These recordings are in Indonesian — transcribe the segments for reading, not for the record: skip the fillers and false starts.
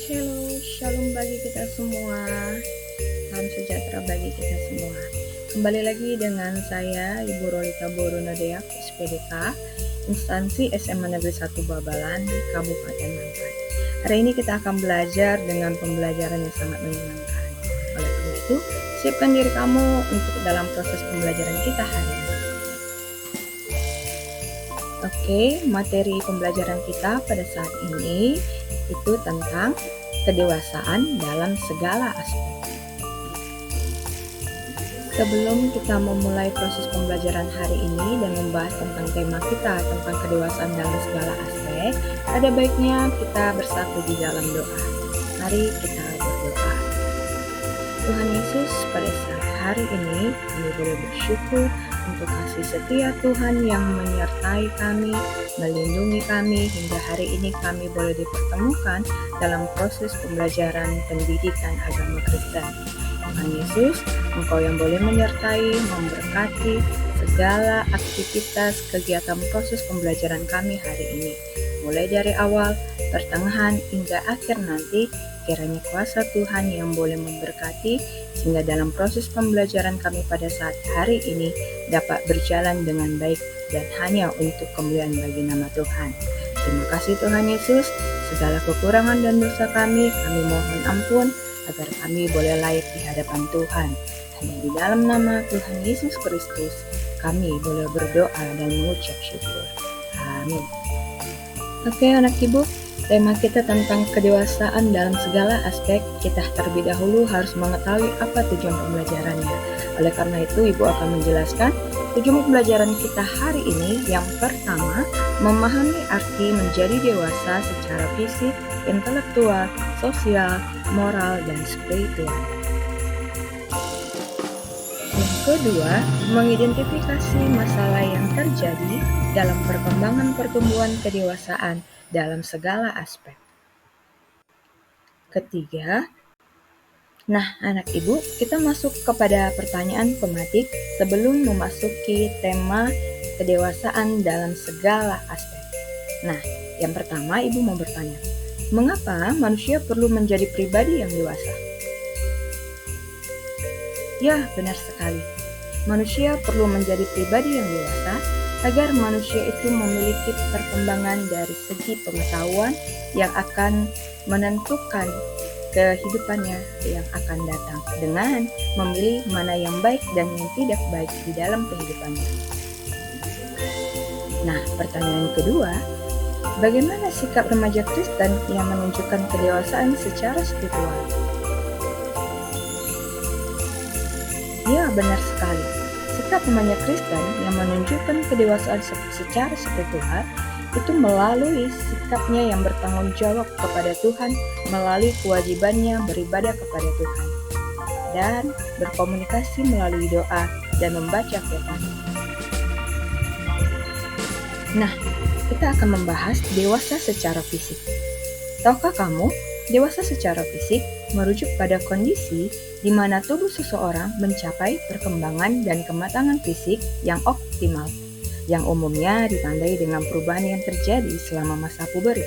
Hello, shalom bagi kita semua. Salam sejahtera bagi kita semua. Kembali lagi dengan saya, Ibu Rolita Borunadeak, SPDK, instansi SMA Negeri 1 Babalan di Kabupaten Langkat. Hari ini kita akan belajar dengan pembelajaran yang sangat menyenangkan. Oleh karena itu, siapkan diri kamu untuk dalam proses pembelajaran kita hari ini. Oke, materi pembelajaran kita pada saat ini itu tentang kedewasaan dalam segala aspek. Sebelum kita memulai proses pembelajaran hari ini dan membahas tentang tema kita tentang kedewasaan dalam segala aspek, ada baiknya kita bersatu di dalam doa. Mari kita berdoa. Tuhan Yesus, pada saat hari ini kami boleh bersyukur untuk kasih setia Tuhan yang menyertai kami, melindungi kami hingga hari ini kami boleh dipertemukan dalam proses pembelajaran pendidikan agama Kristen. Tuhan Yesus, Engkau yang boleh menyertai, memberkati segala aktivitas kegiatan proses pembelajaran kami hari ini. Mulai dari awal, pertengahan, hingga akhir nanti, kiranya kuasa Tuhan yang boleh memberkati sehingga dalam proses pembelajaran kami pada saat hari ini dapat berjalan dengan baik dan hanya untuk kemuliaan bagi nama Tuhan. Terima kasih Tuhan Yesus, segala kekurangan dan dosa kami mohon ampun agar kami boleh layak di hadapan Tuhan. Hanya di dalam nama Tuhan Yesus Kristus kami boleh berdoa dan mengucap syukur. Amin. Oke anak ibu, tema kita tentang kedewasaan dalam segala aspek. Kita terlebih dahulu harus mengetahui apa tujuan pembelajarannya. Oleh karena itu, Ibu akan menjelaskan tujuan pembelajaran kita hari ini. Yang pertama, memahami arti menjadi dewasa secara fisik, intelektual, sosial, moral, dan spiritual. Yang kedua, mengidentifikasi masalah yang terjadi dalam perkembangan pertumbuhan kedewasaan dalam segala aspek. Ketiga, anak ibu, kita masuk kepada pertanyaan pematik sebelum memasuki tema kedewasaan dalam segala aspek. Yang pertama ibu mau bertanya, mengapa manusia perlu menjadi pribadi yang dewasa? Ya, benar sekali. Manusia perlu menjadi pribadi yang dewasa agar manusia itu memiliki perkembangan dari segi pengetahuan yang akan menentukan kehidupannya yang akan datang dengan memilih mana yang baik dan yang tidak baik di dalam kehidupannya. Pertanyaan kedua, bagaimana sikap remaja Kristen yang menunjukkan kedewasaan secara spiritual? Ya, benar sekali. Sikap remaja Kristen yang menunjukkan kedewasaan secara spiritual itu melalui sikapnya yang bertanggung jawab kepada Tuhan, melalui kewajibannya beribadah kepada Tuhan, dan berkomunikasi melalui doa dan membaca firman. Kita akan membahas dewasa secara fisik. Tahukah kamu, dewasa secara fisik merujuk pada kondisi di mana tubuh seseorang mencapai perkembangan dan kematangan fisik yang optimal, yang umumnya ditandai dengan perubahan yang terjadi selama masa pubertas.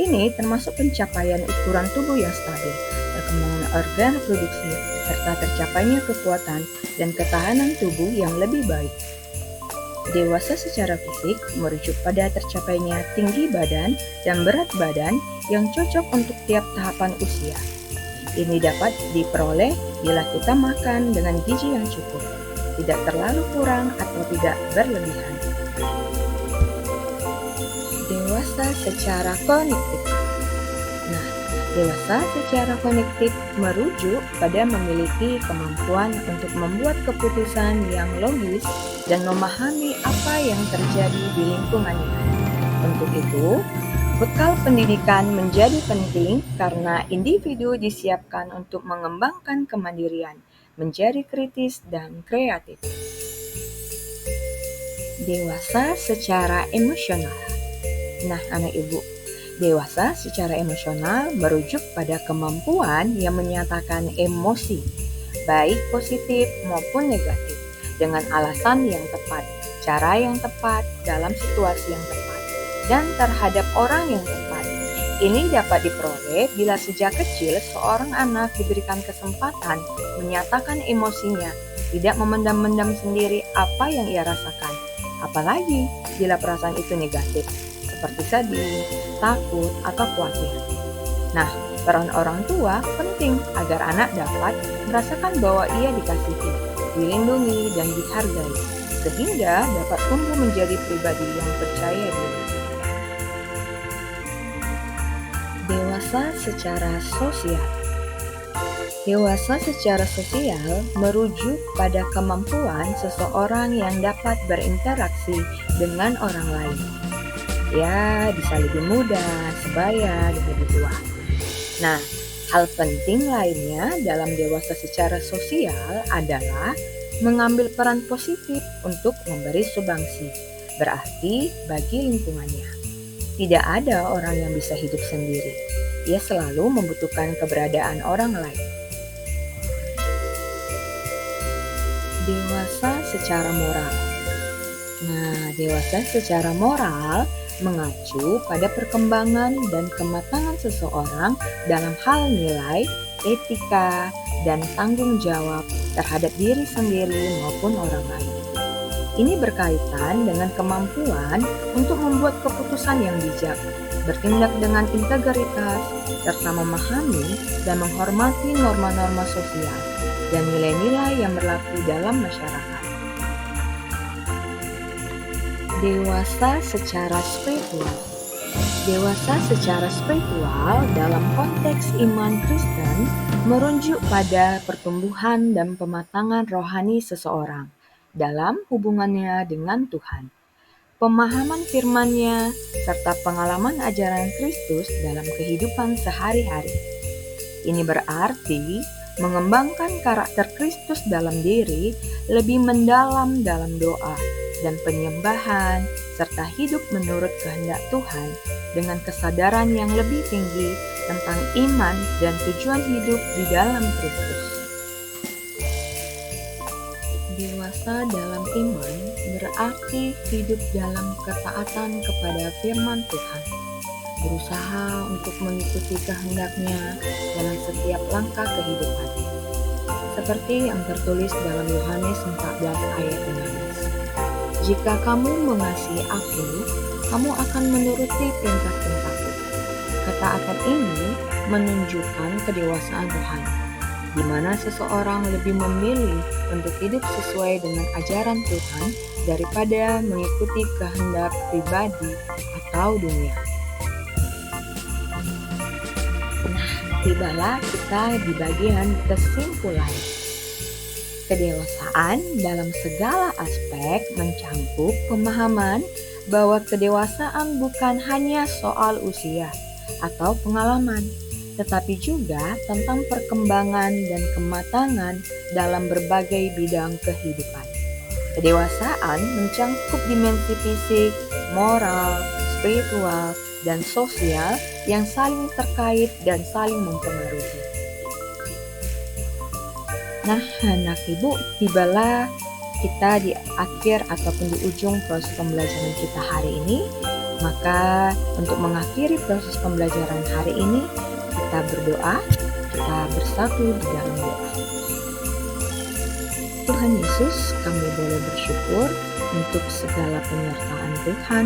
Ini termasuk pencapaian ukuran tubuh yang stabil, perkembangan organ reproduksi, serta tercapainya kekuatan dan ketahanan tubuh yang lebih baik. Dewasa secara fisik merujuk pada tercapainya tinggi badan dan berat badan yang cocok untuk tiap tahapan usia. Ini dapat diperoleh bila kita makan dengan gizi yang cukup, tidak terlalu kurang atau tidak berlebihan. Dewasa secara kognitif. Dewasa secara kognitif merujuk pada memiliki kemampuan untuk membuat keputusan yang logis dan memahami apa yang terjadi di lingkungannya. Untuk itu, bekal pendidikan menjadi penting karena individu disiapkan untuk mengembangkan kemandirian, menjadi kritis dan kreatif. Dewasa secara emosional. Anak ibu, dewasa secara emosional merujuk pada kemampuan yang menyatakan emosi, baik positif maupun negatif, dengan alasan yang tepat, cara yang tepat, dalam situasi yang tepat, dan terhadap orang yang tepat. Ini dapat diperoleh bila sejak kecil seorang anak diberikan kesempatan menyatakan emosinya, tidak memendam-mendam sendiri apa yang ia rasakan. Apalagi bila perasaan itu negatif, seperti sedih, takut, atau khawatir. Nah, peran orang tua penting agar anak dapat merasakan bahwa ia dikasihi, dilindungi, dan dihargai, sehingga dapat tumbuh menjadi pribadi yang percaya diri. Dewasa secara sosial. Dewasa secara sosial merujuk pada kemampuan seseorang yang dapat berinteraksi dengan orang lain. Ya, bisa lebih mudah, sebaya, dan lebih tua. Nah, hal penting lainnya dalam dewasa secara sosial adalah mengambil peran positif untuk memberi sumbangsi, berarti bagi lingkungannya. Tidak ada orang yang bisa hidup sendiri. Ia selalu membutuhkan keberadaan orang lain. Dewasa secara moral. Nah, dewasa secara moral mengacu pada perkembangan dan kematangan seseorang dalam hal nilai, etika, dan tanggung jawab terhadap diri sendiri maupun orang lain. Ini berkaitan dengan kemampuan untuk membuat keputusan yang bijak, bertindak dengan integritas, serta memahami dan menghormati norma-norma sosial dan nilai-nilai yang berlaku dalam masyarakat. Dewasa secara spiritual. Dewasa secara spiritual dalam konteks iman Kristen merujuk pada pertumbuhan dan pematangan rohani seseorang dalam hubungannya dengan Tuhan, pemahaman firman-Nya, serta pengalaman ajaran Kristus dalam kehidupan sehari-hari. Ini berarti mengembangkan karakter Kristus dalam diri lebih mendalam dalam doa dan penyembahan, serta hidup menurut kehendak Tuhan dengan kesadaran yang lebih tinggi tentang iman dan tujuan hidup di dalam Kristus. Dewasa dalam iman berarti hidup dalam ketaatan kepada firman Tuhan, berusaha untuk mengikuti kehendak-Nya dalam setiap langkah kehidupan. Seperti yang tertulis dalam Yohanes 14 ayat 16. Jika kamu mengasihi Aku, kamu akan menuruti perintah-perintah-Ku. Ketaatan ini menunjukkan kedewasaan rohani, di mana seseorang lebih memilih untuk hidup sesuai dengan ajaran Tuhan daripada mengikuti kehendak pribadi atau dunia. Nah, tibalah kita di bagian kesimpulan. Kedewasaan dalam segala aspek mencangkup pemahaman bahwa kedewasaan bukan hanya soal usia atau pengalaman, tetapi juga tentang perkembangan dan kematangan dalam berbagai bidang kehidupan. Kedewasaan mencangkup dimensi fisik, moral, spiritual, dan sosial yang saling terkait dan saling mempengaruhi. Nah, anak ibu, tibalah kita di akhir ataupun di ujung proses pembelajaran kita hari ini. Maka untuk mengakhiri proses pembelajaran hari ini, kita berdoa, kita bersatu di dalam doa. Tuhan Yesus, kami boleh bersyukur untuk segala penyertaan Tuhan,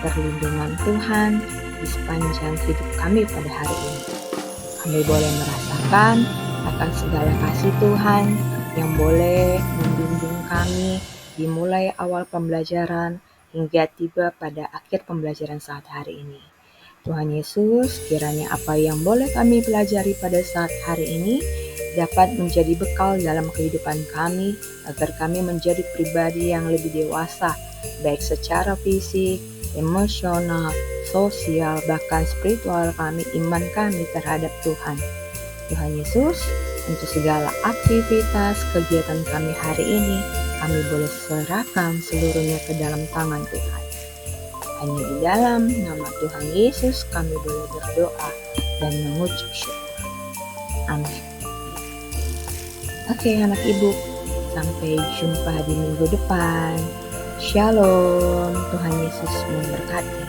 perlindungan Tuhan di sepanjang hidup kami pada hari ini. Kami boleh merasakan akan segala kasih Tuhan yang boleh membimbing kami dimulai awal pembelajaran hingga tiba pada akhir pembelajaran saat hari ini. Tuhan Yesus, kiranya apa yang boleh kami pelajari pada saat hari ini dapat menjadi bekal dalam kehidupan kami agar kami menjadi pribadi yang lebih dewasa, baik secara fisik, emosional, sosial, bahkan spiritual kami, iman kami terhadap Tuhan. Tuhan Yesus, untuk segala aktivitas kegiatan kami hari ini, kami boleh serahkan seluruhnya ke dalam tangan Tuhan. Hanya di dalam nama Tuhan Yesus kami boleh berdoa dan mengucap syukur. Amin. Oke anak ibu, sampai jumpa di minggu depan. Shalom, Tuhan Yesus memberkati.